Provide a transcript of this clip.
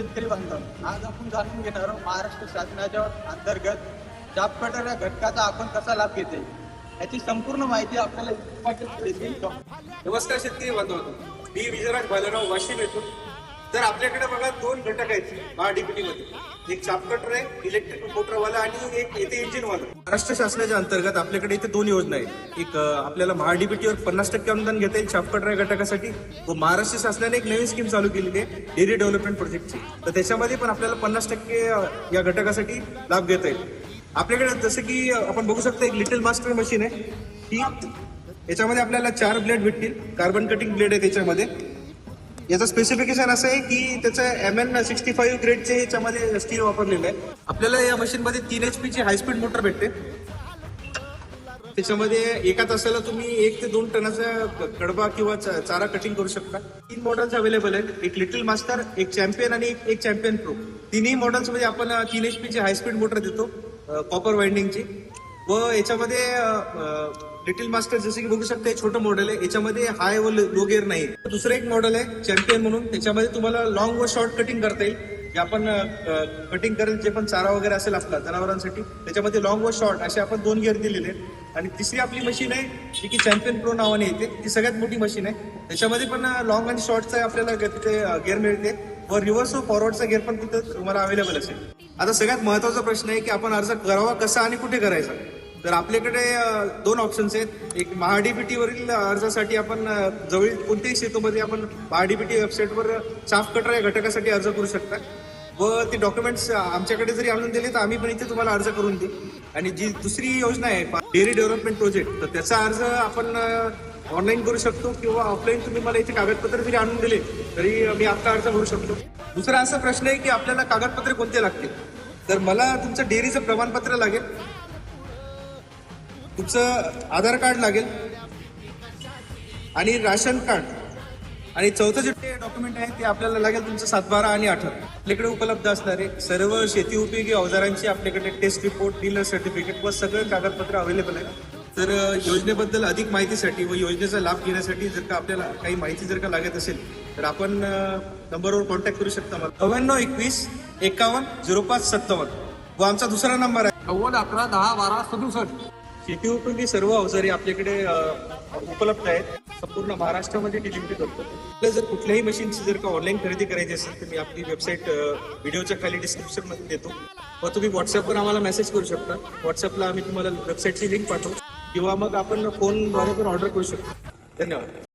शेतकरी बांधव, आज आपण जाणून घेणार आहोत महाराष्ट्र शासनाच्या अंतर्गत जॉब कटर या घटकाचा आपण कसा लाभ घेते याची संपूर्ण माहिती आपल्याला देतील. नमस्कार शेतकरी बांधवांनो, मी विजयराज बालराव वाशिम येथून. तर आपल्याकडे बघा दोन घटक आहेत महाडीपीटी मध्ये. एक चाप कटर आहे इलेक्ट्रिक मोटरवाला आणि एक येथे इंजिनवाला. महाराष्ट्र शासनाच्या अंतर्गत आपल्याकडे इथे दोन योजना आहेत. एक आपल्याला महाडीपीटीवर 50% अनुदान घेता येईल चाप कटर या घटकासाठी, व महाराष्ट्र शासनाने एक नवीन स्कीम चालू केलेली आहे डेअरी डेव्हलपमेंट प्रोजेक्टची. तर त्याच्यामध्ये पण आपल्याला 50% या घटकासाठी लाभ घेता येईल. आपल्याकडे जसं की आपण बघू शकतो एक लिटिल मास्टर मशीन आहे. ही याच्यामध्ये आपल्याला 4 ब्लेड भेटतील. कार्बन कटिंग ब्लेड आहे त्याच्यामध्ये. याचं स्पेसिफिकेशन असं आहे की त्याचं MN65 ग्रेडचे याच्यामध्ये स्टील वापरलेलं आहे. आपल्याला या मशीनमध्ये 3 HP ची हायस्पीड मोटर भेटते. त्याच्यामध्ये एका तासाला तुम्ही 1 ते 2 टनाचा कडबा किंवा चारा कटिंग करू शकता. 3 मॉडेल्स अवेलेबल आहेत. एक लिटिल मास्टर, एक चॅम्पियन आणि एक चॅम्पियन प्रो. तिन्ही मॉडेल्स मध्ये आपण 3 HP ची हायस्पीड मोटर देतो कॉपर वाइंडिंगची. व याच्यामध्ये लिटिल मास्टर जसे की बघू शकता हे छोटं मॉडेल आहे. याच्यामध्ये हाय व लो गिअर नाही. दुसरं एक मॉडेल आहे चॅम्पियन म्हणून. त्याच्यामध्ये तुम्हाला लॉंग व शॉर्ट कटिंग करता येईल. जे आपण कटिंग करेल जे पण चारा वगैरे असेल आपला जनावरांसाठी त्याच्यामध्ये लॉंग व शॉर्ट असे आपण 2 गिअर दिलेले आहेत. आणि तिसरी आपली मशीन आहे जी की चॅम्पियन प्रो नावाने येते. ती सगळ्यात मोठी मशीन आहे. त्याच्यामध्ये पण लॉंग आणि शॉर्टचा आपल्याला तिथे गिअर मिळते व रिव्हर्स व फॉरवर्डचा गिअर पण तिथे तुम्हाला अवेलेबल असेल. आता सगळ्यात महत्वाचा प्रश्न आहे की आपण अर्ज करावा कसा आणि कुठे करायचा. तर आपल्याकडे 2 ऑप्शन्स आहेत. एक महाडीपीटी वरील अर्जासाठी आपण जवळील कोणत्याही सेतूमध्ये आपण महाडीपीटी वेबसाईटवर चाप कटर या घटकासाठी अर्ज करू शकता. व ते डॉक्युमेंट्स आमच्याकडे जरी आणून दिले तर आम्ही पण इथे तुम्हाला अर्ज करून देऊ. आणि जी दुसरी योजना आहे डेअरी डेव्हलपमेंट प्रोजेक्ट, तर त्याचा अर्ज आपण ऑनलाईन करू शकतो किंवा ऑफलाईन तुम्ही मला इथे कागदपत्र जरी आणून दिले तरी मी आपला अर्ज भरू शकतो. दुसरा असा प्रश्न आहे की आपल्याला कागदपत्रे कोणते लागतील. तर मला तुमचं डेअरीचं प्रमाणपत्र लागेल, तुमचं आधार कार्ड लागेल आणि राशन कार्ड. आणि चौथं जे डॉक्युमेंट आहे ते आपल्याला लागेल तुमचं 7/12 आणि 18. आपल्याकडे उपलब्ध असणारे सर्व शेती उपयोगी अवजारांची आपल्याकडे टेस्ट रिपोर्ट, डीलर सर्टिफिकेट व सगळं कागदपत्र अवेलेबल आहे. तर योजनेबद्दल अधिक माहितीसाठी व योजनेचा लाभ घेण्यासाठी जर का आपल्याला काही माहिती जर का लागत असेल तर आपण नंबरवर कॉन्टॅक्ट करू शकता. मला 9921 51 05 57 व आमचा दुसरा नंबर आहे 90 11 10 12 67. शेती उपयोगी सर्व अवजारे आपल्याकडे उपलब्ध आहेत. संपूर्ण महाराष्ट्रामध्ये डिलिव्हरी करतो. आपल्याला जर कुठल्याही मशीनची जर का ऑनलाईन खरेदी करायची असेल तर मी आपली वेबसाईट व्हिडिओच्या खाली डिस्क्रिप्शन मध्ये देतो व तुम्ही व्हॉट्सअपवर आम्हाला मेसेज करू शकता. व्हॉट्सअपला आम्ही तुम्हाला वेबसाईटची लिंक पाठवू किंवा मग आपण फोनद्वारे पण ऑर्डर करू शकतो. धन्यवाद.